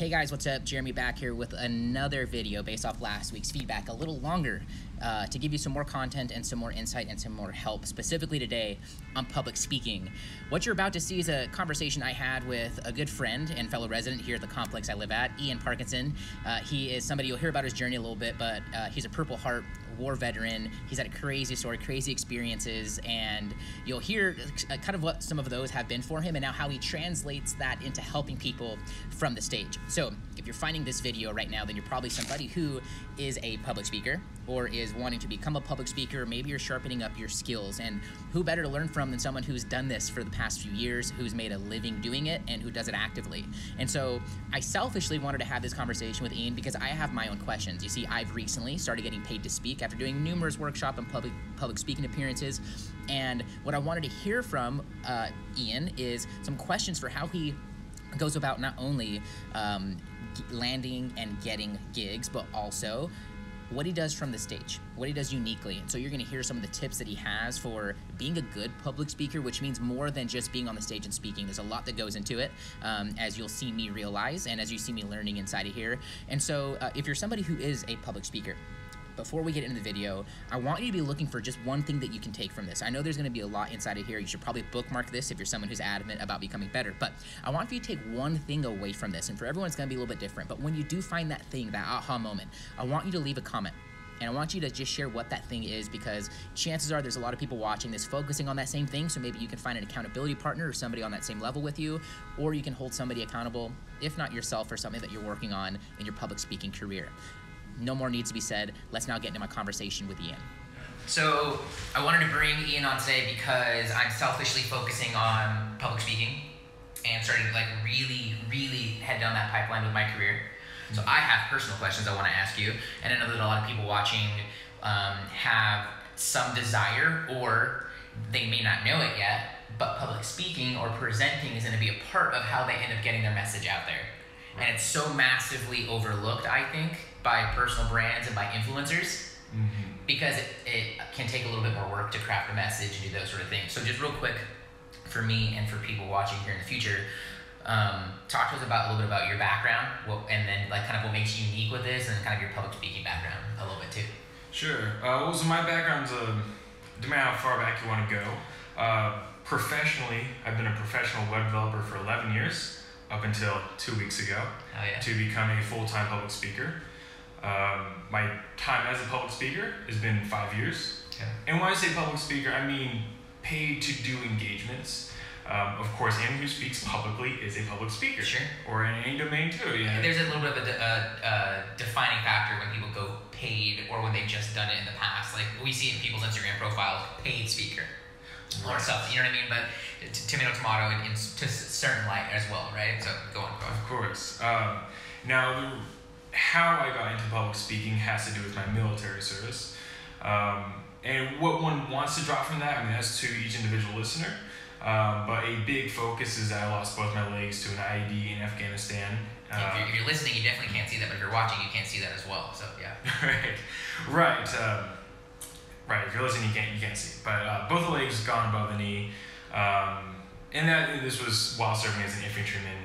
Hey guys, what's up? Jeremy back here with another video based off last week's feedback, a little longer, to give you some more content and some more insight and some more help, specifically today on public speaking. What you're about to see is a conversation I had with a good friend and fellow resident here at the complex I live at, Ian Parkinson. He is somebody, you'll hear about his journey a little bit, but he's a Purple Heart war veteran. He's had a crazy story, crazy experiences, and you'll hear kind of what some of those have been for him and now how he translates that into helping people from the stage. So if you're finding this video right now, then you're probably somebody who is a public speaker or is wanting to become a public speaker. Maybe you're sharpening up your skills, and who better to learn from than someone who's done this for the past few years, who's made a living doing it, and who does it actively. And so I selfishly wanted to have this conversation with Ian because I have my own questions. You see, I've recently started getting paid to speak after doing numerous workshop and public speaking appearances, and what I wanted to hear from Ian is some questions for how he goes about not only landing and getting gigs, but also what he does from the stage, what he does uniquely. And so you're going to hear some of the tips that he has for being a good public speaker, which means more than just being on the stage and speaking. There's a lot that goes into it, as you'll see me realize and as you see me learning inside of here. And so if you're somebody who is a public speaker, before we get into the video, I want you to be looking for just one thing that you can take from this. I know there's gonna be a lot inside of here. You should probably bookmark this if you're someone who's adamant about becoming better, but I want you to take one thing away from this, and for everyone it's gonna be a little bit different, but when you do find that thing, that aha moment, I want you to leave a comment. And I want you to just share what that thing is, because chances are there's a lot of people watching this focusing on that same thing, so maybe you can find an accountability partner or somebody on that same level with you, or you can hold somebody accountable, if not yourself, for something that you're working on in your public speaking career. No more needs to be said. Let's now get into my conversation with Ian. So I wanted to bring Ian on today because I'm selfishly focusing on public speaking and starting to like really head down that pipeline with my career. So I have personal questions I want to ask you, and I know that a lot of people watching have some desire, or they may not know it yet, but public speaking or presenting is going to be a part of how they end up getting their message out there. And it's so massively overlooked, I think, by personal brands and by influencers, because it can take a little bit more work to craft a message and do those sort of things. So just real quick, for me and for people watching here in the future, talk to us about a little bit about your background, and then like kind of what makes you unique with this, and then kind of your public speaking background a little bit too. Sure. Well, so my background's, depending on how far back you want to go. Professionally, I've been a professional web developer for 11 years, up until 2 weeks ago, to become a full-time public speaker. My time as a public speaker has been 5 years. Yeah. And when I say public speaker, I mean paid to do engagements. Of course, anyone who speaks publicly is a public speaker. Sure. Or in any domain too. Yeah. There's a little bit of a defining factor when people go paid or when they've just done it in the past. Like we see in people's Instagram profiles, paid speaker. Or stuff, you know what I mean? But tomato in to a certain light as well, right? So go on. Of course. Now, how I got into public speaking has to do with my military service. And what one wants to draw from that, I mean, that's to each individual listener. But a big focus is that I lost both my legs to an IED in Afghanistan. If you're listening, you definitely can't see that, but if you're watching, you can't see that as well. So yeah. Right. Right, if you're listening, you can't see. But both the legs gone above the knee. And this was while serving as an infantryman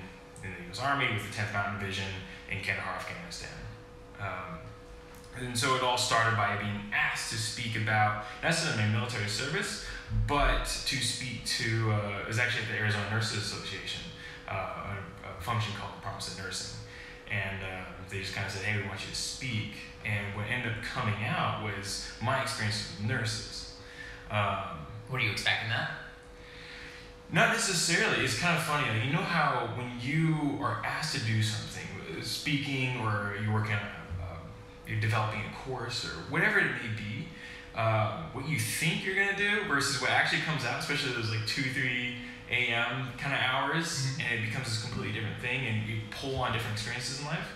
in the U.S. Army with the 10th Mountain Division in Kandahar, Afghanistan. And so it all started by being asked to speak about, not necessarily my military service, but to speak to, it was actually at the Arizona Nurses Association, a function called the Promise of Nursing. And they just kind of said, hey, we want you to speak. And what ended up coming out was my experience with nurses. Were you expecting that? Not necessarily. It's kind of funny. Like, you know how when you are asked to do something, speaking, or you're working on, you're developing a course, or whatever it may be, what you think you're going to do versus what actually comes out, especially those like 2, 3 a.m. kind of hours, and it becomes this completely different thing, and you pull on different experiences in life.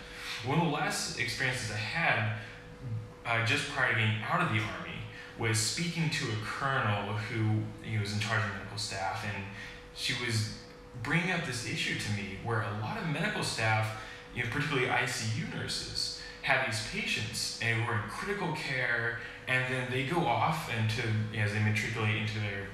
One of the last experiences I had just prior to getting out of the Army was speaking to a colonel who was in charge of medical staff, and she was bringing up this issue to me where a lot of medical staff, particularly ICU nurses, have these patients and who are in critical care, and then they go off and as they matriculate into their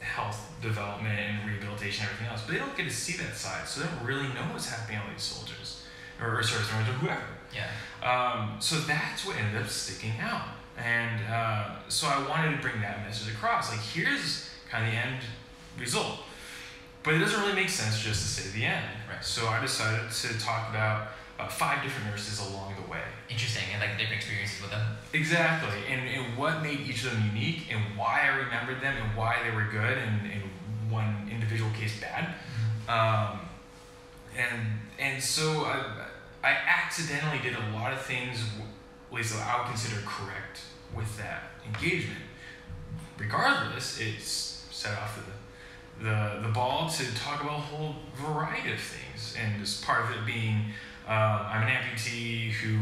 health development and rehabilitation and everything else, but they don't get to see that side, so they don't really know what's happening on these soldiers or service members or whoever. Yeah. So that's what ended up sticking out, and so I wanted to bring that message across. Like, here's kind of the end result, but it doesn't really make sense just to say the end. Right. So I decided to talk about 5 different nurses along the way. Interesting, and like different experiences with them. Exactly, and what made each of them unique, and why I remembered them, and why they were good, and one individual case bad. And so I accidentally did a lot of things, at least that I would consider correct with that engagement. Regardless, it's set off the ball to talk about a whole variety of things, and as part of it being I'm an amputee who,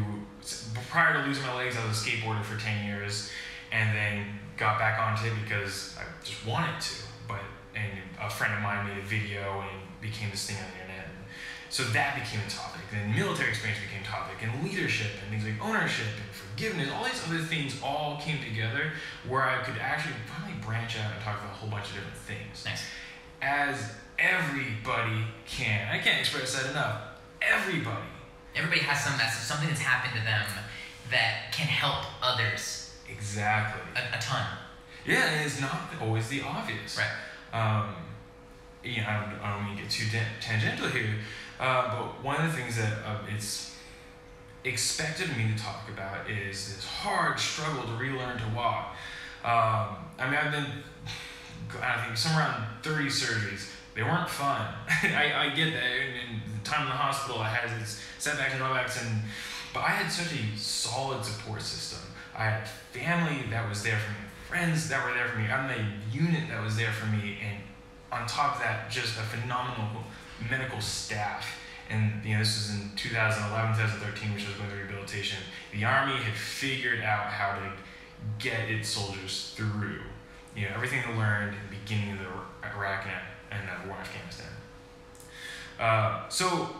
prior to losing my legs, I was a skateboarder for 10 years, and then got back onto it because I just wanted to. And a friend of mine made a video, and it became this thing on the internet. And so that became a topic. Then military experience became a topic, and leadership, and things like ownership, and forgiveness. All these other things all came together where I could actually finally branch out and talk about a whole bunch of different things. Nice. As everybody can. I can't express that enough. Everybody has something that's happened to them that can help others. Exactly. A ton. Yeah, and it's not always the obvious. Right. I don't mean to get too tangential here, but one of the things that it's expected of me to talk about is this hard struggle to relearn to walk. I've been, I think, somewhere around 30 surgeries. They weren't fun. I get that. In the time in the hospital, I had its setbacks and drawbacks, but I had such a solid support system. I had family that was there for me, friends that were there for me. I'm the unit that was there for me, and on top of that, just a phenomenal medical staff. And this was in 2011, 2013, which was going through rehabilitation. The Army had figured out how to get its soldiers through, everything they learned at the beginning of the Iraq and war in Afghanistan. So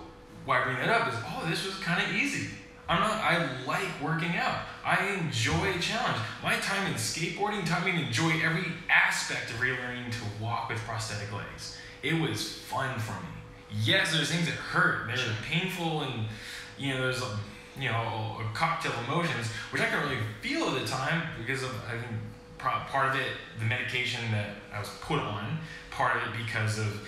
why I bring that up is, this was kind of easy. I like working out. I enjoy a challenge. My time in skateboarding taught me to enjoy every aspect of relearning to walk with prosthetic legs. It was fun for me. Yes, there's things that hurt. They're painful, and there's a cocktail of emotions, which I couldn't really feel at the time because of, I think, part of it, the medication that I was put on, part of it because of,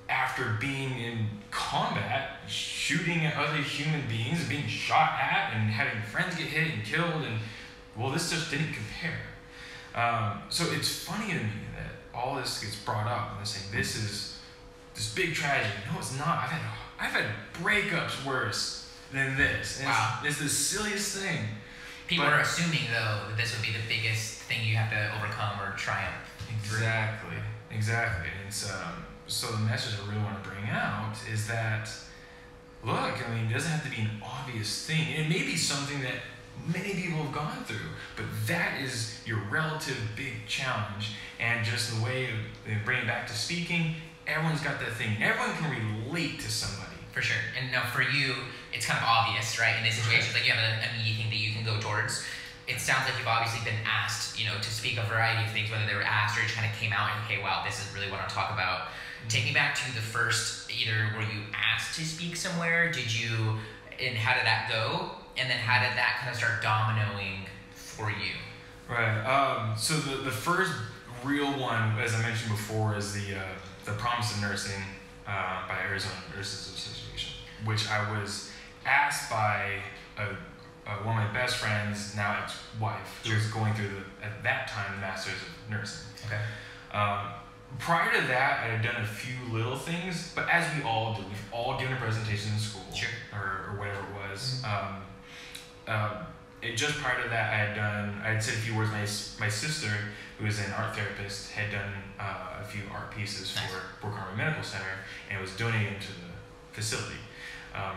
after being in combat, shooting at other human beings, being shot at, and having friends get hit and killed, and this just didn't compare. So it's funny to me that all this gets brought up, and they're saying this is this big tragedy. No, it's not. I've had breakups worse than this. And wow. It's the silliest thing. People are assuming, though, that this would be the biggest thing you have to overcome or triumph. Exactly. And so the message I really want to bring out is that, look, it doesn't have to be an obvious thing. It may be something that many people have gone through, but that is your relative big challenge. And just the way of bringing it back to speaking, everyone's got that thing. Everyone can relate to somebody. For sure. And now for you, it's kind of obvious, right? In this situation, like you have an immediate thing that you can go towards. It sounds like you've obviously been asked, to speak a variety of things, whether they were asked or it kind of came out and, okay, wow, this is really what I want to talk about. Take me back to the first, either were you asked to speak somewhere? And how did that go? And then how did that kind of start dominoing for you? Right. So the first real one, as I mentioned before, is the Promise of Nursing by Arizona Nurses Association, which I was asked by one of my best friends, now ex-wife, who was going through at that time, the Masters of Nursing. Okay. Prior to that, I had done a few little things, but as we all do, we've all given a presentation in school, sure, or whatever it was. Just prior to that, I had said a few words. My sister, who is an art therapist, had done a few art pieces for Brook Army Medical Center, and was donating to the facility,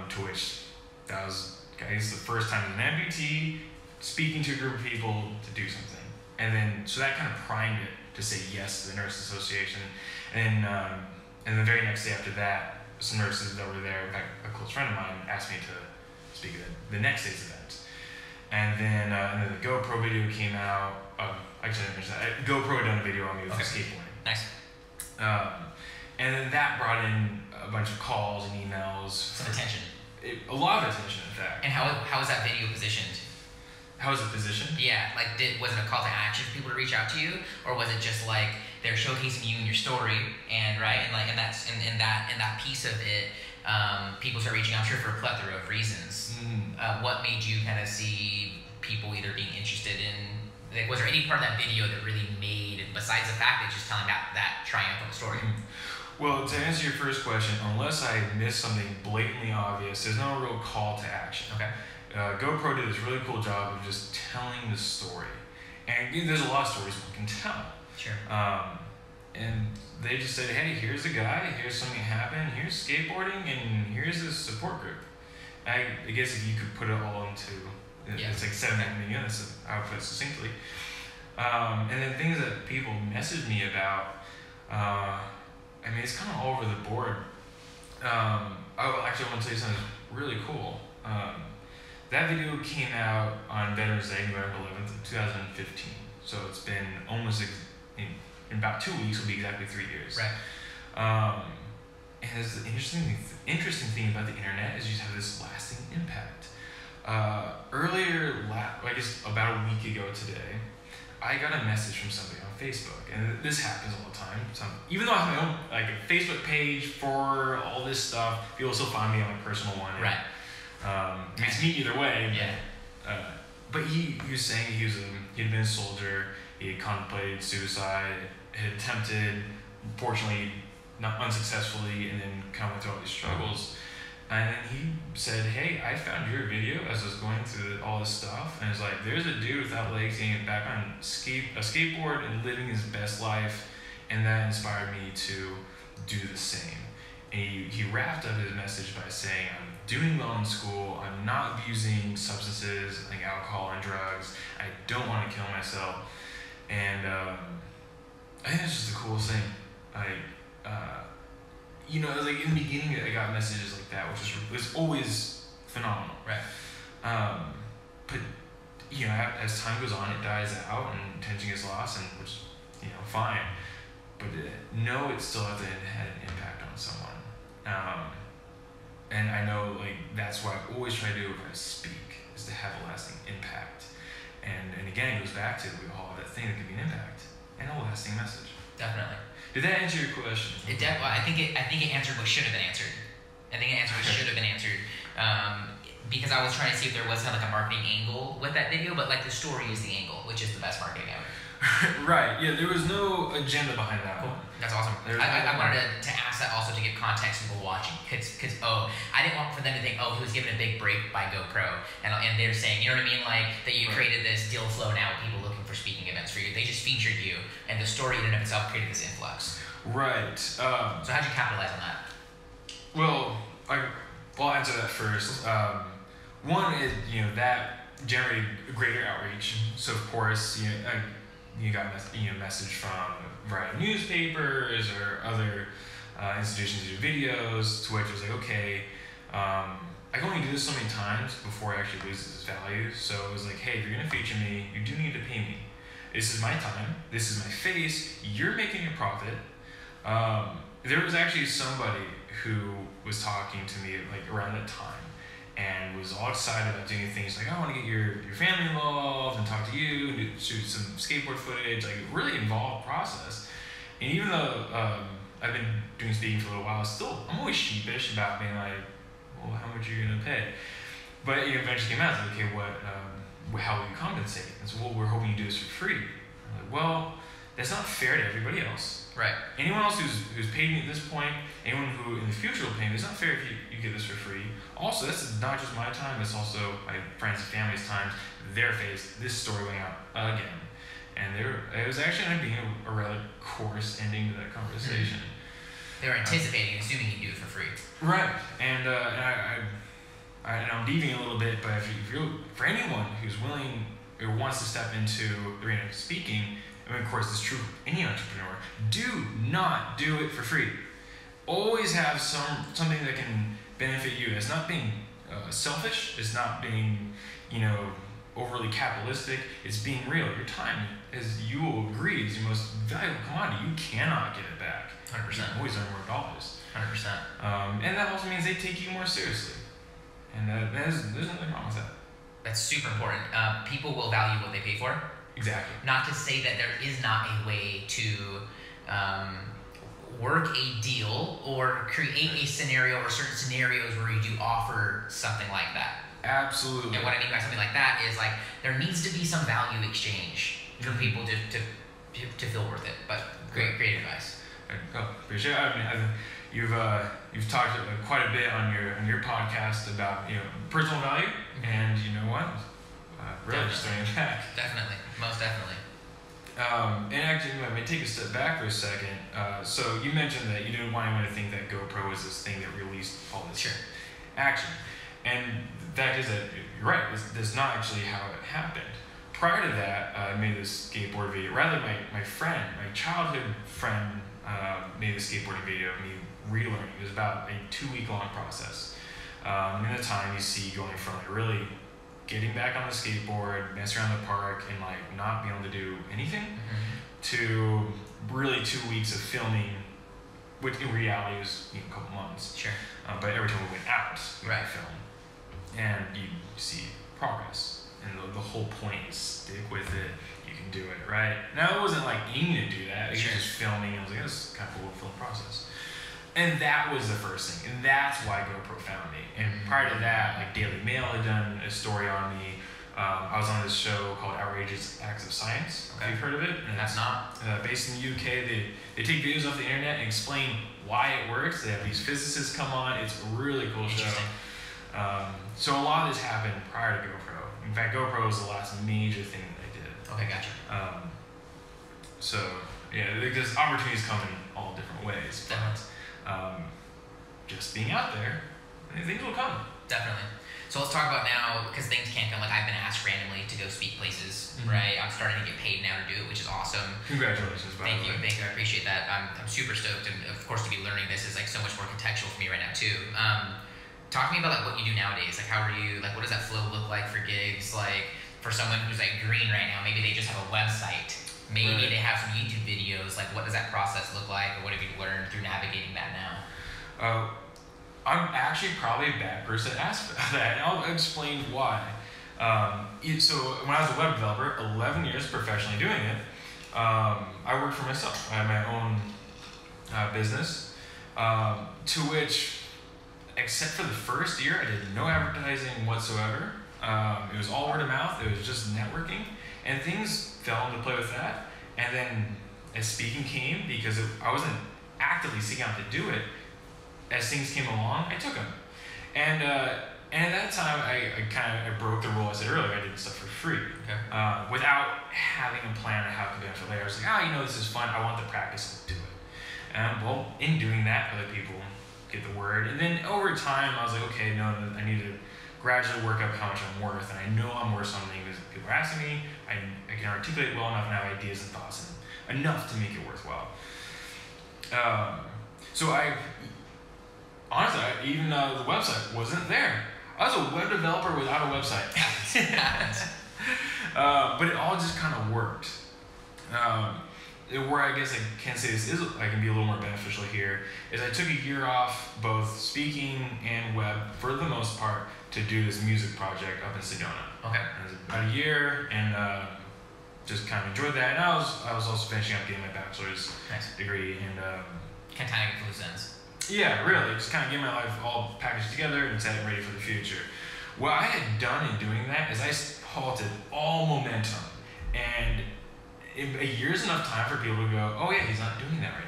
to which that was, guys, the first time as an amputee speaking to a group of people to do something. And then, so that kind of primed it to say yes to the Nurses Association. And the very next day after that, some nurses that were there, in fact, a close friend of mine, asked me to speak at the next day's event. And then the GoPro video came out. Actually, I didn't mention that. GoPro had done a video on me with skateboarding. Nice. And then that brought in a bunch of calls and emails. Some attention. A lot of attention, in fact. And how was that video positioned? How was it positioned? Yeah, like was it a call to action for people to reach out to you, or was it just like they're showcasing you and your story, and right, and like in that piece of it, people start reaching out, I'm sure, for a plethora of reasons. What made you kind of see people either being interested in? Like, was there any part of that video that really made, besides the fact that it's just telling that triumphant story? Well, to answer your first question, unless I missed something blatantly obvious, there's no real call to action. Okay. GoPro did this really cool job of just telling the story. And there's a lot of stories one can tell. Sure. And they just said, hey, here's a guy, here's something that happened, here's skateboarding, and here's his support group. I guess if you could put it all into, it's like 7 minutes, I would put it succinctly. And then things that people messaged me about, I mean, it's kind of all over the board. Actually, I want to tell you something really cool. That video came out on Veterans Day, November 11th of 2015. So it's been almost, in about 2 weeks, will be exactly 3 years. Right. And the interesting thing about the internet is you just have this lasting impact. I guess about a week ago today, I got a message from somebody on Facebook, and this happens all the time. Even though I have my own like a Facebook page for all this stuff, people still find me on my personal one. Right. It's neat either way. Yeah. But he was saying he'd been a soldier. He had contemplated suicide, had attempted, fortunately not unsuccessfully, and then kind of went through all these struggles. And then he said, hey, I found your video as I was going through all this stuff, and it's like, there's a dude without legs getting back on a skateboard and living his best life, and that inspired me to do the same. And he wrapped up his message by saying, I'm doing well in school, I'm not abusing substances like alcohol and drugs, I don't want to kill myself. And I think that's just the coolest thing. Like in the beginning, I got messages like that, which was always phenomenal. Right. But as time goes on, it dies out and attention gets lost, and which fine. But it still had an impact on someone. And I know that's what I always try to do when I speak, is to have a lasting impact. And again, it goes back to we all have that thing that can be an impact and a lasting message. Definitely. Did that answer your question? I think it answered what should have been answered. Because I was trying to see if there was kind of like a marketing angle with that video, but like the story is the angle, which is the best marketing ever. Right. Yeah. There was no agenda behind that. Cool. That's awesome. I wanted to ask that also to give context to people watching, because I didn't want for them to think, he was given a big break by GoPro, and they're saying, you know what I mean, like that you created this deal flow now with people looking for speaking events for you. They just featured you, and the story in and of itself created this influx. Right. So how'd you capitalize on that? Well, I'll answer that first. One is that generated greater outreach. So of course you got message from a variety of newspapers or other institutions to do videos, to which it was like, okay, I can only do this so many times before it actually loses its value. So it was like, hey, if you're gonna feature me, you do need to pay me. This is my time, this is my face, you're making a profit. There was actually somebody who was talking to me around that time and was all excited about doing things like, I want to get your family involved and talk to you and shoot some skateboard footage, really involved process. And even though I've been doing speaking for a little while, I'm always sheepish about being like, well, how much are you gonna pay? But it eventually came out, like, okay, how will you compensate? And so, well, we're hoping you do this for free. I'm like, well, that's not fair to everybody else. Right. Anyone else who's paid me at this point, anyone who in the future will pay me, it's not fair if you get this for free. Also, this is not just my time, it's also my friends and family's time, their face, this story going out again. And it was actually going to be a rather coarse ending to that conversation. They were anticipating, assuming you'd do it for free. Right. And I'm deviating a little bit, but for anyone who's willing or wants to step into the arena of speaking, of course, it's true for any entrepreneur, do not do it for free. Always have something that can benefit you. It's not being selfish. It's not being, overly capitalistic. It's being real. Your time, as you will agree, is your most valuable commodity. You cannot get it back. 100%. You can always earn more dollars. 100%. And that also means they take you more seriously. And there's nothing wrong with that. That's super important. People will value what they pay for. Exactly. Not to say that there is not a way to work a deal or create a scenario or certain scenarios where you do offer something like that. Absolutely. And what I mean by something like that is like there needs to be some value exchange for people to feel worth it. But great advice. Oh, appreciate it. I mean, you've talked quite a bit on your podcast about personal value, and you know what? Really just throwing it back. Definitely, most definitely. And actually, let me take a step back for a second. So you mentioned that you didn't want anyone to think that GoPro was this thing that released all this action. And the fact is that you're right. That's not actually how it happened. Prior to that, I made this skateboard video. Rather, my friend, my childhood friend, made this skateboarding video of me relearning. It was about a 2-week-long process. In the time you see going from like really getting back on the skateboard, messing around the park, and like not being able to do anything, to really 2 weeks of filming, which in reality was a couple months. Sure. But every time we went out, we right, film, and you see progress. And the whole point is stick with it. You can do it, right? Now it wasn't like aiming to do that. It was just filming. I was like, this is kind of cool film process. And that was the first thing, and that's why GoPro found me. And prior to that, like Daily Mail had done a story on me. I was on this show called Outrageous Acts of Science. Okay. Have you heard of it? And that's not. Based in the UK, they take videos off the internet and explain why it works. They have these physicists come on. It's a really cool show. So a lot of this happened prior to GoPro. In fact, GoPro was the last major thing that I did. Okay, gotcha. So yeah, because opportunities come in all different ways. But just being out there, things will come. Definitely. So let's talk about now, because things can't come. Like I've been asked randomly to go speak places, right? I'm starting to get paid now to do it, which is awesome. Congratulations, by the way. Thank you. I appreciate that. I'm super stoked, and of course, to be learning this is like so much more contextual for me right now too. Talk to me about like what you do nowadays. Like how are you? Like what does that flow look like for gigs? Like for someone who's like green right now, maybe they just have a website. Maybe they have some YouTube videos. Like what does that process look like, or what have you learned through navigating that now? I'm actually probably a bad person to ask about that, and I'll explain why. So when I was a web developer, 11 years professionally doing it, I worked for myself. I had my own business, to which, except for the first year, I did no advertising whatsoever. It was all word of mouth. It was just networking, and things fell into play with that. And then as speaking came, because I wasn't actively seeking out to do it, as things came along, I took them. And at that time, I broke the rule. I said earlier, I did stuff for free, without having a plan on how to benefit later. I was like, this is fun. I want the practice to do it. And well, in doing that, other people get the word. And then over time, I was like, okay, no, I need to gradually work up how much I'm worth. And I know I'm worth something because people are asking me. I can articulate well enough and have ideas and thoughts and enough to make it worthwhile. So honestly, even though the website wasn't there, I was a web developer without a website. But it all just kind of worked. Where I guess I can say this I can be a little more beneficial here is I took a year off both speaking and web for the most part to do this music project up in Sedona. Okay. It was about a year, and just kind of enjoyed that. And I was also finishing up getting my bachelor's degree, and kind of tying it loose ends. Yeah, really, just kind of getting my life all packaged together and set it ready for the future. What I had done in doing that is I halted all momentum, and a year's enough time for people to go, oh yeah, he's not doing that right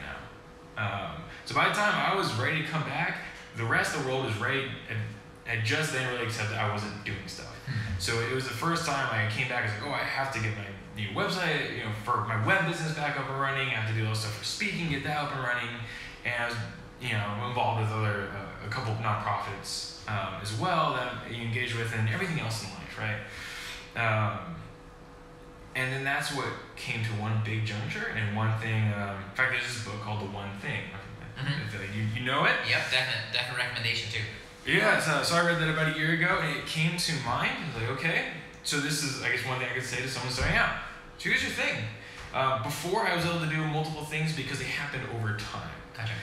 now. So by the time I was ready to come back, the rest of the world was ready and had just then really accepted I wasn't doing stuff. So it was the first time I came back. I was like, oh, I have to get my new website, for my web business back up and running. I have to do all stuff for speaking, get that up and running. And I was, involved with a couple of nonprofits as well that you engage with, and everything else in life, right? And then that's what came to one big juncture and one thing. In fact, there's this book called The One Thing. You know it? Yep, definite recommendation too. Yeah, so I read that about a year ago, and it came to mind. I was like, okay, so this is, I guess, one thing I could say to someone starting out. Choose your thing. Before, I was able to do multiple things because they happened over time. Gotcha.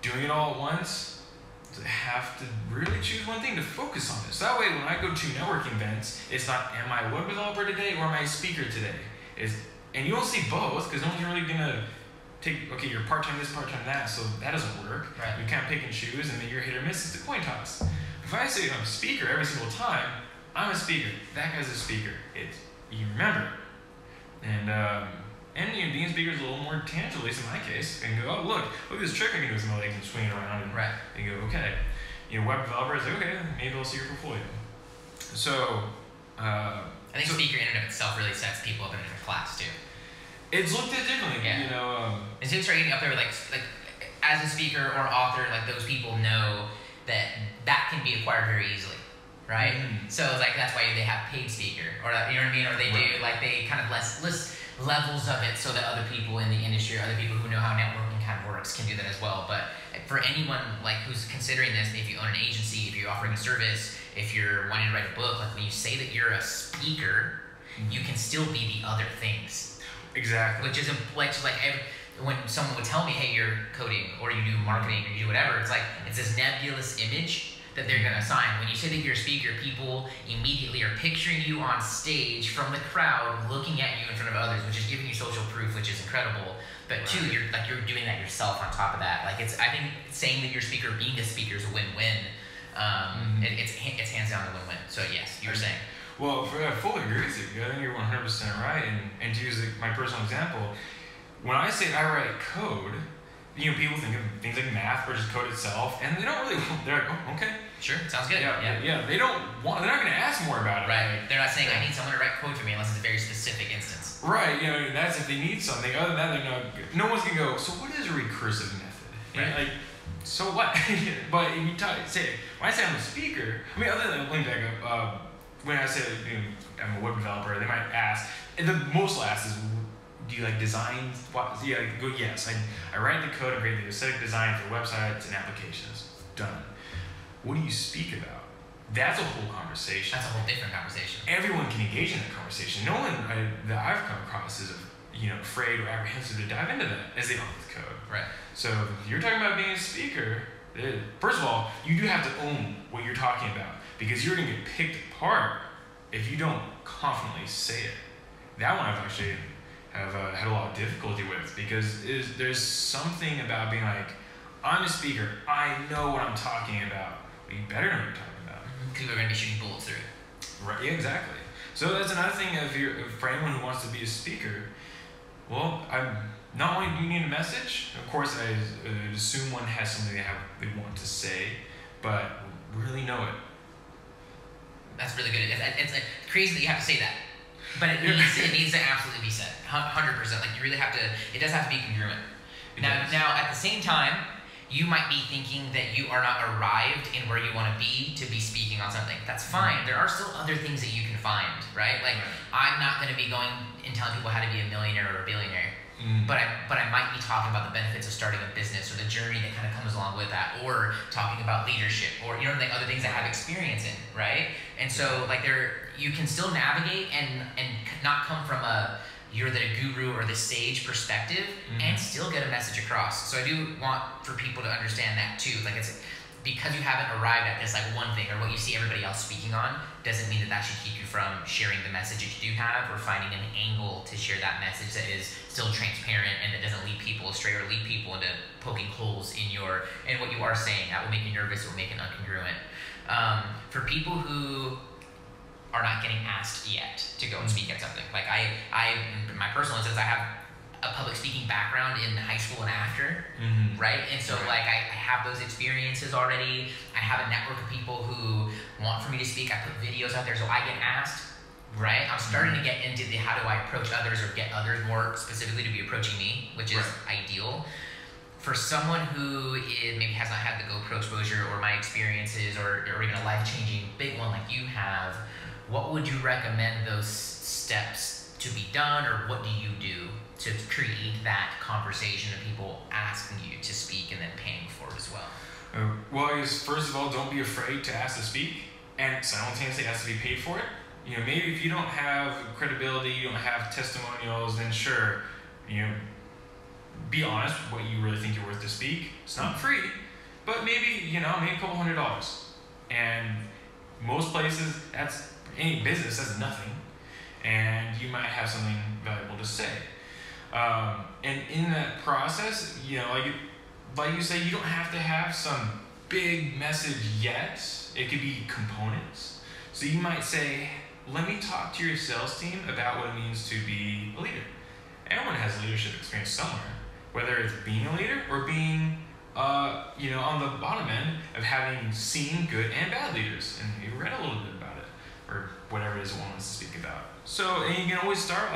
Doing it all at once, I have to really choose one thing to focus on it. So that way, when I go to networking events, it's not, am I a web developer today or am I a speaker today? And you don't see both because no one's really going to take, okay, you're part-time this, part-time that, so that doesn't work. Right. You can't pick and choose, and then you're hit or miss. It's a coin toss. If I say I'm a speaker every single time, I'm a speaker. That guy's a speaker. You remember it. And you know, being a speaker is a little more tangible, at least in my case. And go, oh, look at this trick I can do with my legs and swing it around. And, right. And go, okay. You know, web developer is like, okay, maybe I'll see your portfolio. So, I think speaker in and of itself really sets people up in a different class, too. It's looked at differently, yeah. You know. As soon as you're getting up there, like as a speaker or author, like those people know that can be acquired very easily, right? Mm-hmm. So like that's why they have paid speaker, or you know what I mean, or they do like they kind of list levels of it so that other people in the industry, or other people who know how networking kind of works, can do that as well. But for anyone like who's considering this, if you own an agency, if you're offering a service, if you're wanting to write a book, like when you say that you're a speaker, you can still be the other things. Exactly. Which is like when someone would tell me, hey, you're coding or you do marketing or you do whatever, it's like it's this nebulous image that they're gonna assign. When you say that you're a speaker, people immediately are picturing you on stage from the crowd, looking at you in front of others, which is giving you social proof, which is incredible. But two, you're doing that yourself on top of that. Like I think saying that you're a speaker, being a speaker is a win-win. It's hands down a win-win. So yes, you were saying. Well, I fully agree with you. I think you're 100% right. And to use my personal example, when I say I write code, you know, people think of things like math or just code itself, and they don't really. They're like, oh, okay, sure, sounds good. Yeah. They don't want. They're not going to ask more about it. Right. They're not saying I need someone to write code for me unless it's a very specific instance. Right. You know, that's if they need something. Other than that, they're not. No one's going to go. So what is a recursive method? Right. Like, so what? But if you say when I say I'm a speaker, I mean, other than link back up. When I say I'm a web developer, they might ask, and the most they'll ask is, do you like design? Yeah, go, yes. I write the code, I create the aesthetic design for websites and applications. Done. What do you speak about? That's a whole conversation. That's a whole different conversation. Everyone can engage in that conversation. No one that I've come across is afraid or apprehensive to dive into that as they are with code. Right. So if you're talking about being a speaker, first of all, you do have to own what you're talking about, because you're going to get picked apart if you don't confidently say it. That one I've actually had a lot of difficulty with, because there's something about being like, I'm a speaker, I know what I'm talking about. Well, you better know what you're talking about. People are going to be shooting bullets through. Right, yeah, exactly. So that's another thing for anyone who wants to be a speaker. Well, not only do you need a message, of course I assume one has something they want to say, but really know it. That's really good. It's like crazy that you have to say that, but it needs to absolutely be said, 100%. Like you really have to. It does have to be congruent. Now, at the same time, you might be thinking that you are not arrived in where you want to be speaking on something. That's fine. There are still other things that you can find, right? Like I'm not going to be going and telling people how to be a millionaire or a billionaire. But I might be talking about the benefits of starting a business, or the journey that kind of comes along with that, or talking about leadership, or like other things I have experience in, right? And so like you can still navigate and not come from you're the guru or the sage perspective, and still get a message across. So I do want for people to understand that too. Like it's because you haven't arrived at this like one thing or what you see everybody else speaking on doesn't mean that should keep you from sharing the message that you do have, or finding an angle to share that message that is still transparent and that doesn't lead people astray or lead people into poking holes in what you are saying. That will make you nervous, it will make it incongruent. For people who are not getting asked yet to go and speak at something, like I in my personal instance, I have a public speaking background in high school and after, right? And so like I have those experiences already. I have a network of people who want for me to speak. I put videos out there so I get asked, right? I'm starting to get into how do I approach others or get others more specifically to be approaching me, which is ideal. For someone who maybe has not had the GoPro exposure or my experiences or even a life-changing big one like you have, what would you recommend those steps to be done, or what do you do to create that conversation of people asking you to speak and then paying for it as well? Well, I guess first of all, don't be afraid to ask to speak, and simultaneously ask to be paid for it. maybe if you don't have credibility, you don't have testimonials, then sure, be honest what you really think you're worth to speak. It's not free, but maybe a couple $100. And most places, any business, that's nothing. And you might have something valuable to say. And in that process, like you say, you don't have to have some big message yet. It could be components. So you might say, let me talk to your sales team about what it means to be a leader. Everyone has leadership experience somewhere, whether it's being a leader or being, on the bottom end of having seen good and bad leaders. And you read a little bit about it, or whatever it is one wants to speak about. So, and you can always start,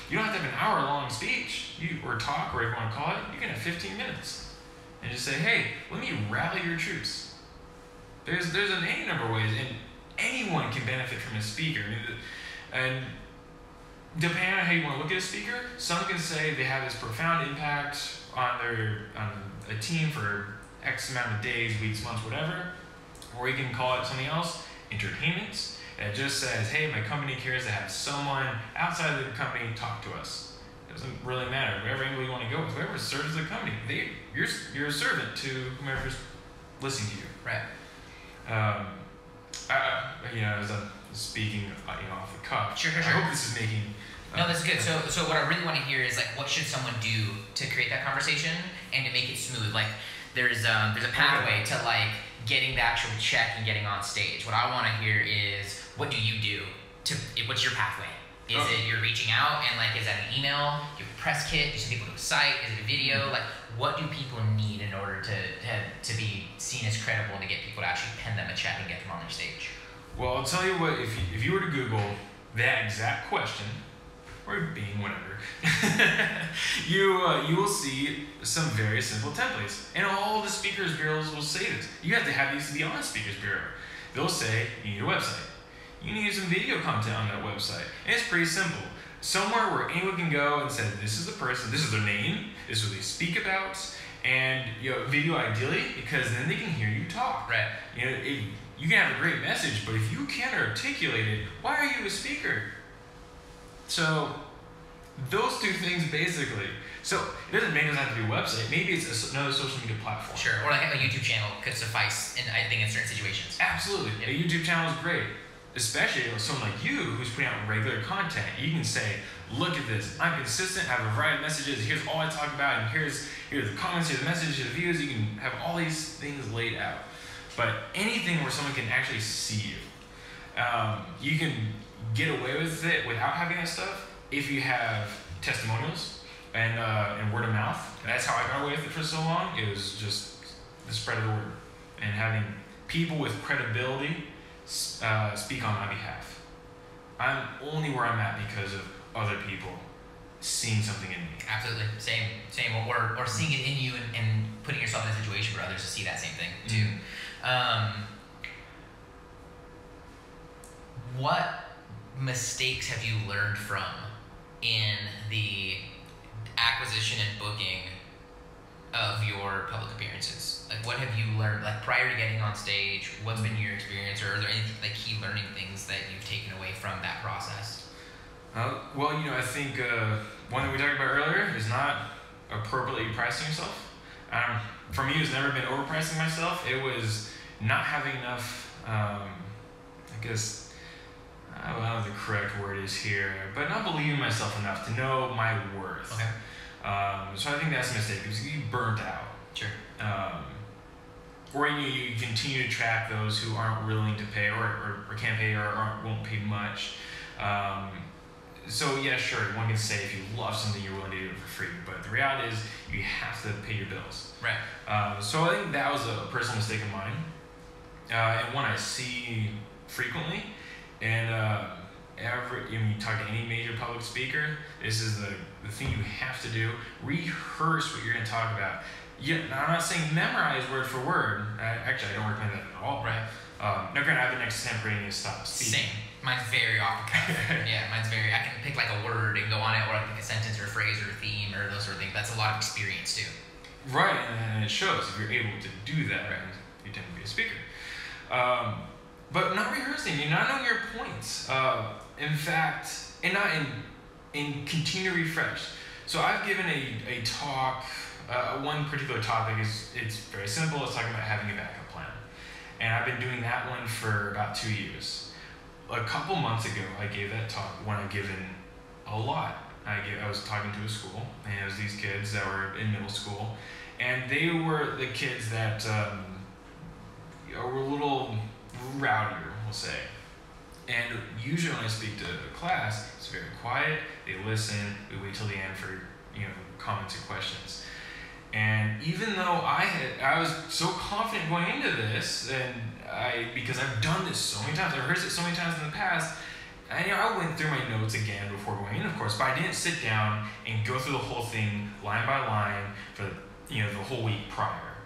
you don't have to have an hour-long speech, or talk, or whatever you want to call it. You can have 15 minutes. And just say, hey, let me rally your troops. There's any number of ways, and anyone can benefit from a speaker. And depending on how you want to look at a speaker, some can say they have this profound impact on a team for X amount of days, weeks, months, whatever. Or you can call it something else, entertainment. And it just says, hey, my company cares to have someone outside of the company talk to us. It doesn't really matter. Whatever angle you want to go with, whoever serves the company, you're a servant to whomever's listening to you. Right. As I'm speaking, off the cuff. Sure. I hope this is making. No, that's good. So what I really want to hear is what should someone do to create that conversation and to make it smooth? There's a pathway to getting the actual check and getting on stage. What I want to hear is, what do you do what's your pathway? Is it you're reaching out and is that an email? Do you have a press kit? Do you send people to a site? Is it a video? What do people need in order to be seen as credible and to get people to actually pen them a check and get them on their stage? Well, I'll tell you what, if you were to Google that exact question, or Bing, whatever, you will see some very simple templates. And all the speakers bureaus will say this. You have to have these to be on a speakers bureau. They'll say, you need a website. You need some video content on that website. And it's pretty simple. Somewhere where anyone can go and say, this is the person, this is their name, this is what they speak about, and video ideally, because then they can hear you talk. Right. You can have a great message, but if you can't articulate it, why are you a speaker? So those two things basically. So it doesn't have to be a website. Maybe it's another social media platform. Sure, or a YouTube channel could suffice, I think, in certain situations. Absolutely. Yep. A YouTube channel is great. Especially with someone like you who's putting out regular content. You can say, look at this, I'm consistent, I have a variety of messages, here's all I talk about, and here's the comments, here's the messages, here's the views. You can have all these things laid out. But anything where someone can actually see you, you can get away with it without having that stuff if you have testimonials and word of mouth. That's how I got away with it for so long. It was just the spread of the word and having people with credibility speak on my behalf. I'm only where I'm at because of other people seeing something in me. Absolutely, same, or seeing it in you and putting yourself in a situation for others to see that same thing too. What mistakes have you learned from in the acquisition and booking of your public appearances? What have you learned, prior to getting on stage? What's been your experience, or are there any key learning things that you've taken away from that process? Well, I think one that we talked about earlier is not appropriately pricing yourself. For me, it's never been overpricing myself. It was not having enough, I don't know what the correct word is here, but not believing myself enough to know my worth. Okay. So I think that's a mistake, because you get burnt out. Sure. Or you continue to track those who aren't willing to pay or can't pay or won't pay much. So yeah, sure, one can say if you love something, you're willing to do it for free. But the reality is you have to pay your bills. Right. So I think that was a personal mistake of mine. And one I see frequently. And when you talk to any major public speaker, this is the thing you have to do. Rehearse what you're going to talk about. Yeah, I'm not saying memorize word for word. Actually, I don't recommend that at all. Right. Now, granted, I have an extemporaneous style speaking. Same. Mine's very off the cuff. Yeah, mine's very. I can pick a word and go on it, or I can pick a sentence or a phrase or a theme or those sort of things. That's a lot of experience too. Right, and it shows if you're able to do that. Right. You tend to be a speaker. but not rehearsing. You're not knowing your points. In fact, and not in continue to refresh. So I've given a talk. One particular topic it's very simple. It's talking about having a backup plan, and I've been doing that one for about 2 years. A couple months ago, I gave that talk when I've given a lot. I was talking to a school, and it was these kids that were in middle school, and they were the kids that were a little rowdier, we'll say. And usually when I speak to a class, it's very quiet. They listen. We wait till the end for comments or questions. And even though I was so confident going into this, and because I've done this so many times, I've rehearsed it so many times in the past. I went through my notes again before going in, of course, but I didn't sit down and go through the whole thing line by line for the whole week prior.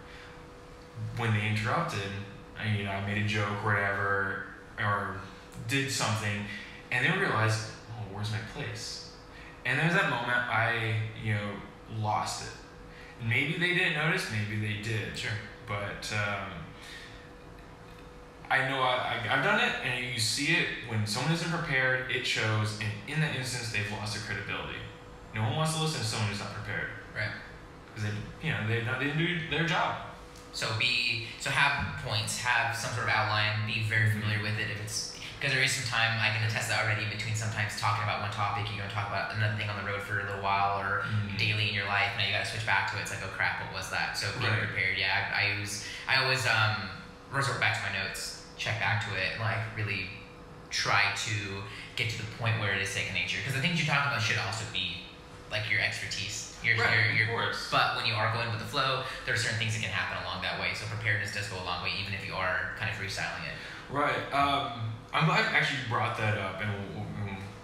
When they interrupted, I made a joke or whatever, or did something, and then realized, oh, where's my place? And there was that moment I lost it. Maybe they didn't notice, maybe they did. Sure. But I know I've done it, and you see it when someone isn't prepared, it shows, and in that instance, they've lost their credibility. No one wants to listen to someone who's not prepared. Right. Because they didn't do their job. So have points, have some sort of outline, be very familiar with it. If it's because there is some time, I can attest that already, between sometimes talking about one topic, you're going to talk about another thing on the road for a little while, or daily in your life, now you got to switch back to it. It's like, oh crap, what was that? So being prepared, yeah. I always resort back to my notes, check back to it, and like really try to get to the point where it is second nature. Because the things you talk about should also be like your expertise. Your but when you are going with the flow, there are certain things that can happen along that way. So preparedness does go a long way, even if you are kind of freestyling it. Right. I'm glad you actually brought that up, and we'll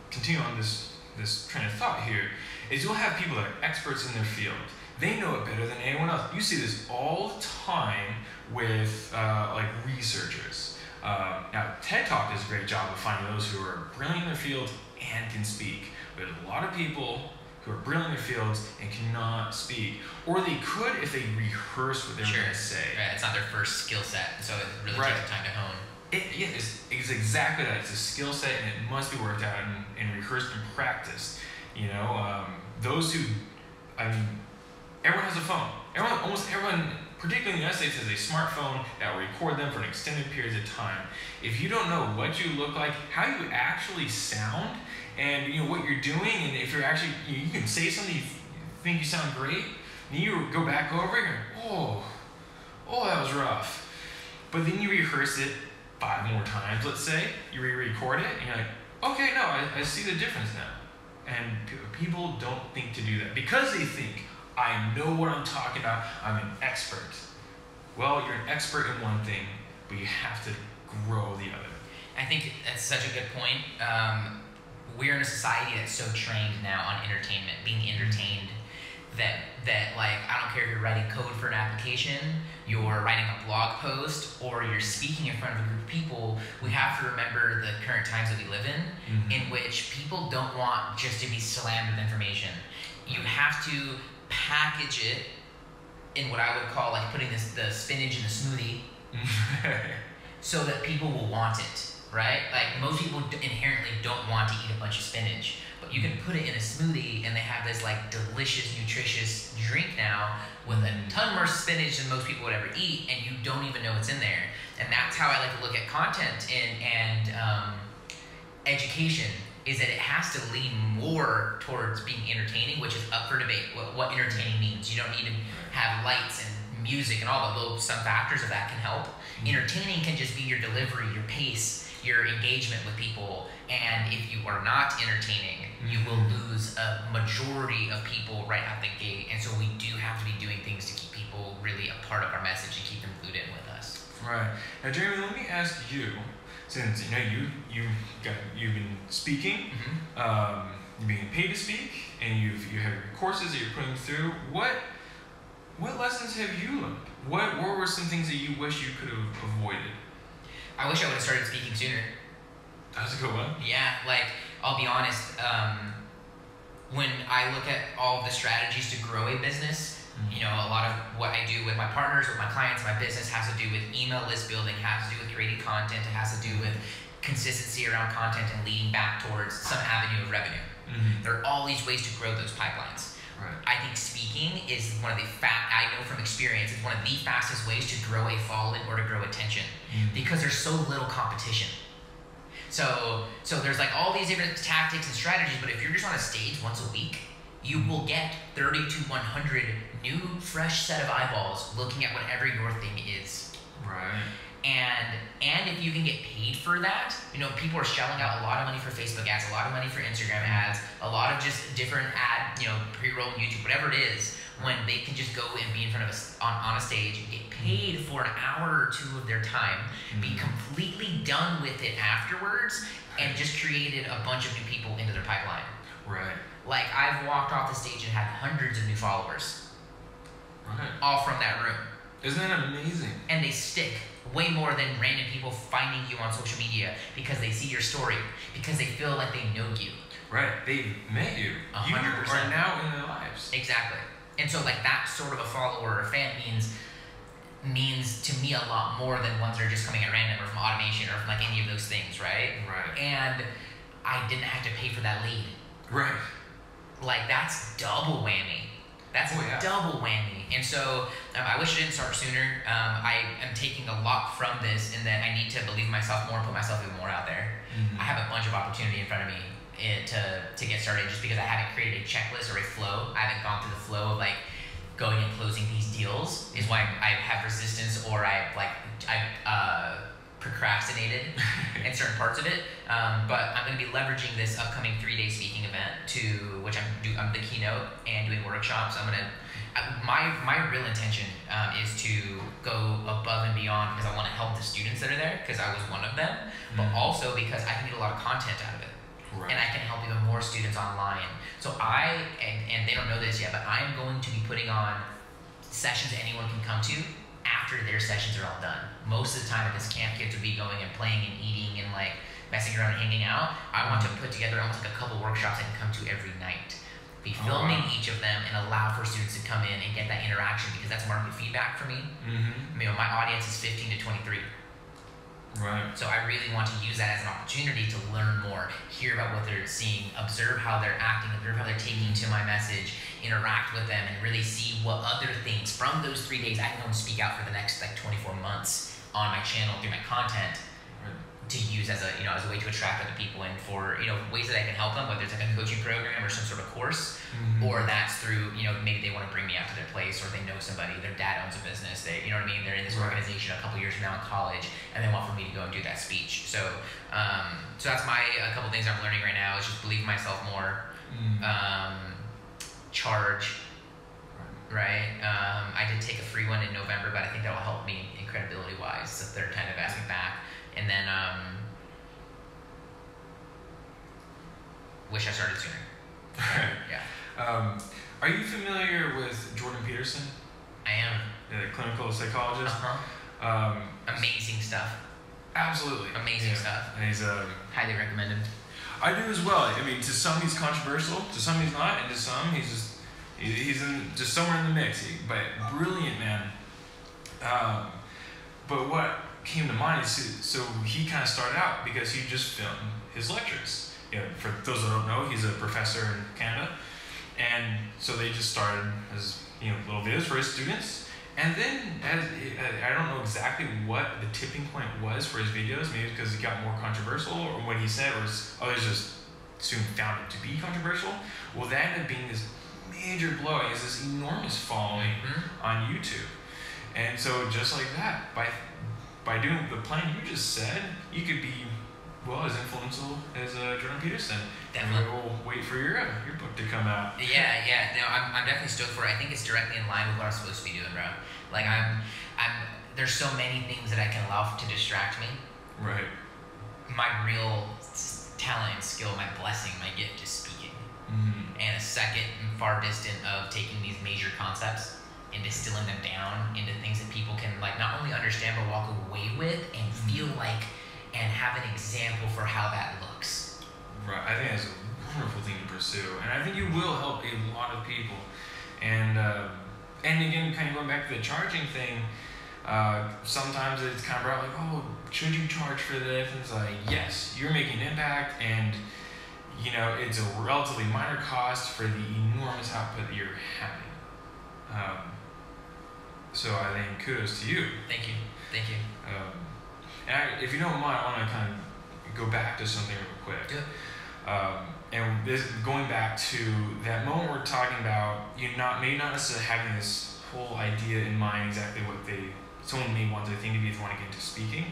continue on this train of thought here. Is you'll have people that are experts in their field. They know it better than anyone else. You see this all the time with like researchers. Now, TED Talk does a great job of finding those who are brilliant in their field and can speak. But a lot of people who are brilliant in their fields and cannot speak. Or they could if they rehearse what they're going to say. Right, it's not their first skill set, so it really takes time to hone. It's exactly that. It's a skill set, and it must be worked out and rehearsed and practiced. Those who, everyone has a phone. Almost everyone, particularly in the United States, has a smartphone that will record them for an extended period of time. If you don't know what you look like, how you actually sound, and what you're doing, and if you're actually, you can say something, you think you sound great, and you go back over it, and oh, that was rough. But then you rehearse it 5 more times, let's say, you re-record it, and you're like, okay, no, I see the difference now. And people don't think to do that because they think, I know what I'm talking about, I'm an expert. Well, you're an expert in one thing, but you have to grow the other. I think that's such a good point. We're in a society that's so trained now on entertainment, being entertained, that like, I don't care if you're writing code for an application, you're writing a blog post, or you're speaking in front of a group of people, we have to remember the current times that we live in which people don't want just to be slammed with information. You have to package it in what I would call like putting the spinach in a smoothie so that people will want it. Right? Like, most people inherently don't want to eat a bunch of spinach, but you can put it in a smoothie and they have this like delicious, nutritious drink now with a ton more spinach than most people would ever eat, and you don't even know it's in there. And that's how I like to look at content and education, is that it has to lean more towards being entertaining, which is up for debate, what entertaining means. You don't need to have lights and music and all, although some factors of that can help. Entertaining can just be your delivery, your pace, your engagement with people, and if you are not entertaining, you will lose a majority of people right out the gate. And so we do have to be doing things to keep people really a part of our message and keep them glued in with us. Right. Now, Jeremy, let me ask you, since you've been speaking, you're being paid to speak, and you have your courses that you're putting through. What lessons have you learned? What were some things that you wish you could have avoided? I wish I would have started speaking sooner. That was a good one. Yeah, like, I'll be honest, when I look at all of the strategies to grow a business, You know, a lot of what I do with my partners, with my clients, my business has to do with email list building, has to do with creating content, it has to do with consistency around content and leading back towards some avenue of revenue. There are all these ways to grow those pipelines. Right. I think speaking is one of the I know from experience, it's one of the fastest ways to grow a following or to grow attention because there's so little competition. So there's like all these different tactics and strategies, but if you're just on a stage once a week, you will get 30 to 100 new, fresh set of eyeballs looking at whatever your thing is. Right. And if you can get paid for that, you know, people are shelling out a lot of money for Facebook ads, a lot of money for Instagram ads, a lot of just different you know, pre-roll YouTube, whatever it is, when they can just go and be in front of us on a stage and get paid for an hour or two of their time, be completely done with it afterwards, and just created a bunch of new people into their pipeline. Right. Like, I've walked off the stage and had hundreds of new followers. Right. All from that room. Isn't that amazing? And they stick way more than random people finding you on social media because they see your story, because they feel like they know you. Right. They've met you. 100%. You are now in their lives. Exactly. And so, like, that sort of a follower or fan means to me a lot more than ones that are just coming at random or from automation or from like any of those things, right? Right. And I didn't have to pay for that lead. Right. Like, that's double whammy. That's double whammy. And so I wish I didn't start sooner. I am taking a lot from this in that I need to believe in myself more and put myself even more out there. I have a bunch of opportunity in front of me to get started just because I haven't created a checklist or a flow. I haven't gone through the flow of like going and closing these deals is why I have resistance or I procrastinated in certain parts of it. But I'm going to be leveraging this upcoming 3-day speaking event which I'm the keynote and doing workshops. My real intention is to go above and beyond because I want to help the students that are there because I was one of them, but also because I can get a lot of content out of it. Right. And I can help even more students online. So and they don't know this yet, but I'm going to be putting on sessions anyone can come to after their sessions are all done. Most of the time at this camp, kids will be going and playing and eating and like messing around and hanging out. I want to put together almost like a couple workshops I can come to every night. Be filming each of them and allow for students to come in and get that interaction because that's market feedback for me. You know, my audience is 15 to 23. Right. So I really want to use that as an opportunity to learn more, hear about what they're seeing, observe how they're acting, observe how they're taking to my message, interact with them, and really see what other things from those 3 days I can go and speak out for the next like 24 months on my channel through my content to use as a way to attract other people and for ways that I can help them, whether it's like a coaching program or some sort of course, or that's through maybe they want to bring me out to their place or they know somebody, their dad owns a business, they're in this organization a couple years from now in college and they want for me to go and do that speech. So that's a couple things I'm learning right now is just believe in myself more, charge, right? I did take a free one in November, but I think that will help me in credibility wise. It's the third time they've asked me back. And then, wish I started sooner. Yeah. Are you familiar with Jordan Peterson? I am. The clinical psychologist? Amazing stuff. Absolutely. Amazing stuff. And he's highly recommended. I do as well. I mean, to some he's controversial, to some he's not, and to some he's just somewhere in the mix. But brilliant man. But what came to mind is so he kind of started out because he just filmed his lectures. For those that don't know, he's a professor in Canada, and so they just started as little videos for his students. And then I don't know exactly what the tipping point was for his videos. Maybe because he got more controversial, or what he said was others just soon found it to be controversial. Well, that ended up being this major blow. He has this enormous following on YouTube, and so just like that, by doing the plan you just said, you could be as influential as Jordan Peterson. Definitely. And we'll wait for your book to come out. Yeah. No, I'm definitely stoked for it. I think it's directly in line with what I'm supposed to be doing, bro. Like there's so many things that I can allow to distract me. Right. My real talent and skill, my blessing, my gift is speaking. And a second and far distant of taking these major concepts and distilling them down into things that people can like not only understand but walk away with and feel like and have an example for how that looks. Right. I think that's a wonderful thing to pursue, and I think you will help a lot of people. And and again, kind of going back to the charging thing, sometimes it's kind of brought like, oh, should you charge for this? And it's like, yes, you're making an impact, and you know, it's a relatively minor cost for the enormous output that you're having. So I think kudos to you. Thank you. And if you don't mind, I want to kind of go back to something real quick. Good. And this going back to that moment we're talking about, you maybe not necessarily having this whole idea in mind exactly what someone may want their thing to be if they want to get into speaking.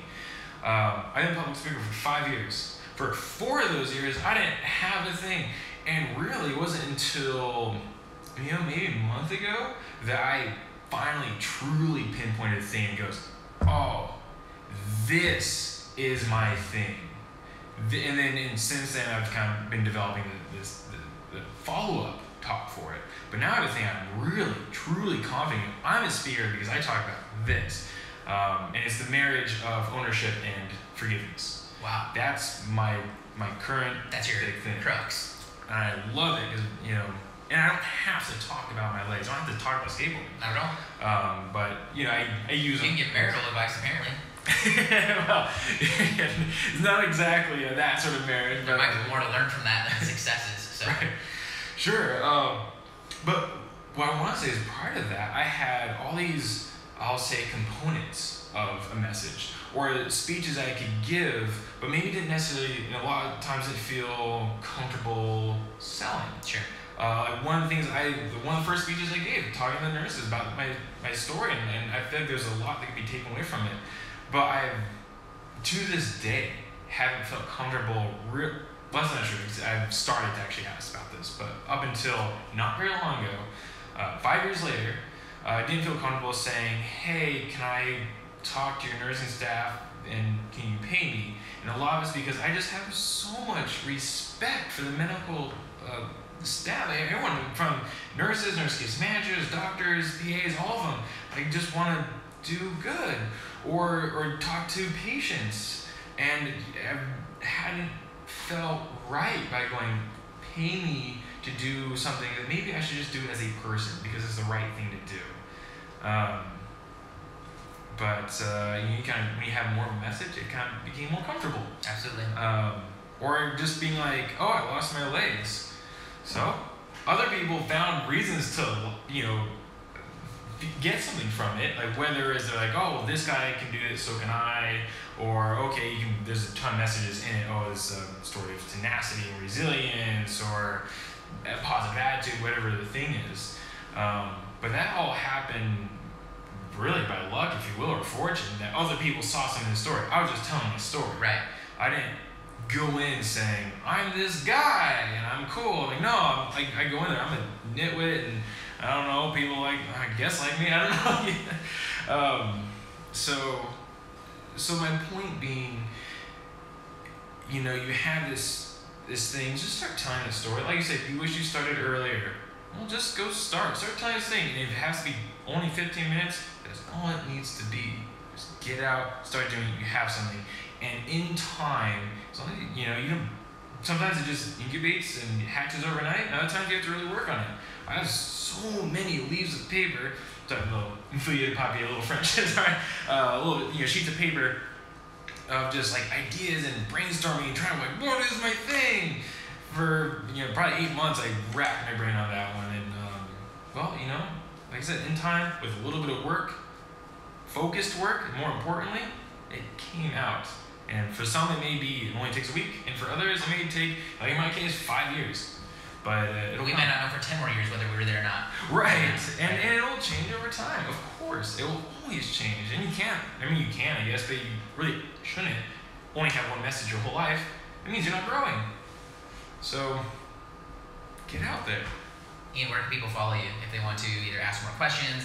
I've been a public speaker for 5 years. For 4 of those years, I didn't have a thing. And really, it wasn't until, maybe a month ago that I finally truly pinpointed a thing and goes, oh, this is my thing. And then since then, I've kind of been developing the follow-up talk for it. But now I think I'm really, truly confident. I'm a speaker because I talk about this. And it's the marriage of ownership and forgiveness. Wow. That's my current That's your big thing. crux. And I love it because, and I don't have to talk about my legs. I don't have to talk about skateboarding. Not at all. But, I use them. You can get marital advice, apparently. Well, it's not exactly that sort of marriage. There might be more to learn from that than successes. So. Right. Sure. But what I want to say is part of that, I had all these, I'll say, components of a message or speeches I could give, but maybe didn't necessarily, a lot of times didn't feel comfortable selling. Sure. One of the first speeches I gave, talking to the nurses about my story, and I feel like there's a lot that could be taken away from it. But I, to this day, haven't felt comfortable. Well, that's not true, because I've started to actually ask about this, but up until not very long ago, 5 years later, I didn't feel comfortable saying, hey, can I talk to your nursing staff and can you pay me? And a lot of it's because I just have so much respect for the medical staff, everyone from nurses, nurse case managers, doctors, PAs, all of them. I just want to do good or talk to patients, and I hadn't felt right by going, pay me to do something that maybe I should just do it as a person because it's the right thing to do. But when you have more of a message, it kind of became more comfortable. Absolutely. Or just being like, oh, I lost my legs. So other people found reasons to, get something from it. Like whether it's like, oh, well, this guy can do it, so can I. Or, okay, there's a ton of messages in it. Oh, it's a story of tenacity and resilience or a positive attitude, whatever the thing is. But that all happened really by luck, if you will, or fortune, that other people saw something in the story. I was just telling my story. Right. I didn't go in saying, I'm this guy, and I'm cool. Like, no, I go in there, I'm a nitwit, and I don't know, people I guess like me, I don't know. So my point being, you have this thing, just start telling a story. Like you said, if you wish you started earlier, well, just go start telling this thing. And if it has to be only 15 minutes, that's all it needs to be. Just get out, start doing it, you have something. And in time, as long as you don't, sometimes it just incubates and hatches overnight, and other times you have to really work on it. I have so many leaves of paper, probably a little French, sorry, little sheets of paper of just like ideas and brainstorming and trying to what is my thing? For probably 8 months, I racked my brain on that one, and like I said, in time with a little bit of work, focused work, and more importantly, it came out. And for some, it only takes a week, and for others, it may take, like in my case, 5 years. But we might not know for 10 more years whether we were there or not. Right, and it'll change over time. Of course, it will always change, and you can, I guess, but you really shouldn't only have one message your whole life. It means you're not growing. So, get out there. Ian, where can people follow you if they want to either ask more questions,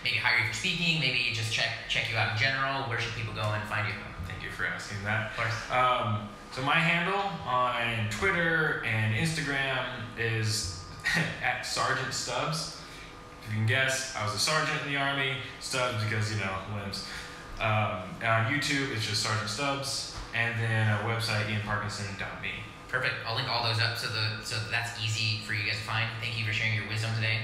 maybe hire you for speaking, maybe just check you out in general? Where should people go and find you? Thank you for asking that. Of course. So my handle on Twitter and Instagram is at Sergeant Stubbs. If you can guess, I was a sergeant in the Army. Stubbs because, limbs. On YouTube, it's just Sergeant Stubbs. And then a website, ianparkinson.me. Perfect. I'll link all those up so that's easy for you guys to find. Thank you for sharing your wisdom today.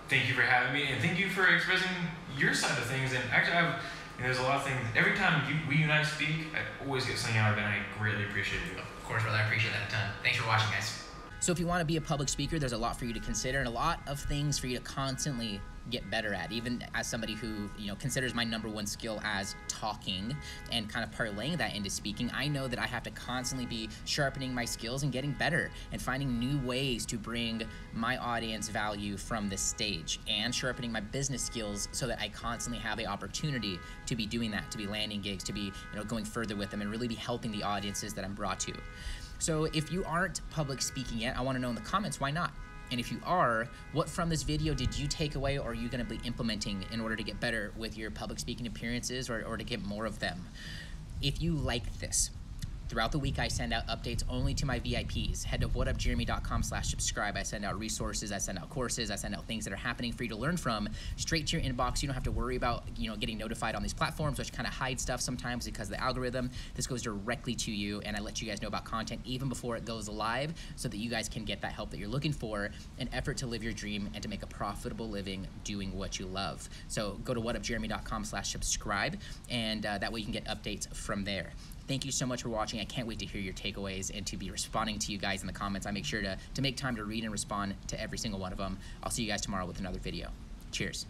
thank you for having me, and thank you for expressing your side of things. And actually, there's a lot of things. Every time you and I speak, I always get something out of it, and I greatly appreciate it. Of course, brother, I appreciate that a ton. Thanks for watching, guys. So if you want to be a public speaker, there's a lot for you to consider and a lot of things for you to constantly get better at. Even as somebody who, considers my #1 skill as talking and kind of parlaying that into speaking, I know that I have to constantly be sharpening my skills and getting better and finding new ways to bring my audience value from this stage, and sharpening my business skills so that I constantly have the opportunity to be doing that, to be landing gigs, to be, going further with them and really be helping the audiences that I'm brought to. So if you aren't public speaking yet, I want to know in the comments, why not? And if you are, what from this video did you take away, or are you going to be implementing in order to get better with your public speaking appearances, or to get more of them? If you like this, throughout the week, I send out updates only to my VIPs. Head to whatupjeremy.com/subscribe. I send out resources, I send out courses, I send out things that are happening for you to learn from straight to your inbox. You don't have to worry about, getting notified on these platforms, which kind of hide stuff sometimes because of the algorithm. This goes directly to you, and I let you guys know about content even before it goes live, so that you guys can get that help that you're looking for, an effort to live your dream and to make a profitable living doing what you love. So go to whatupjeremy.com/subscribe, and that way you can get updates from there. Thank you so much for watching. I can't wait to hear your takeaways and to be responding to you guys in the comments. I make sure to make time to read and respond to every single one of them. I'll see you guys tomorrow with another video. Cheers.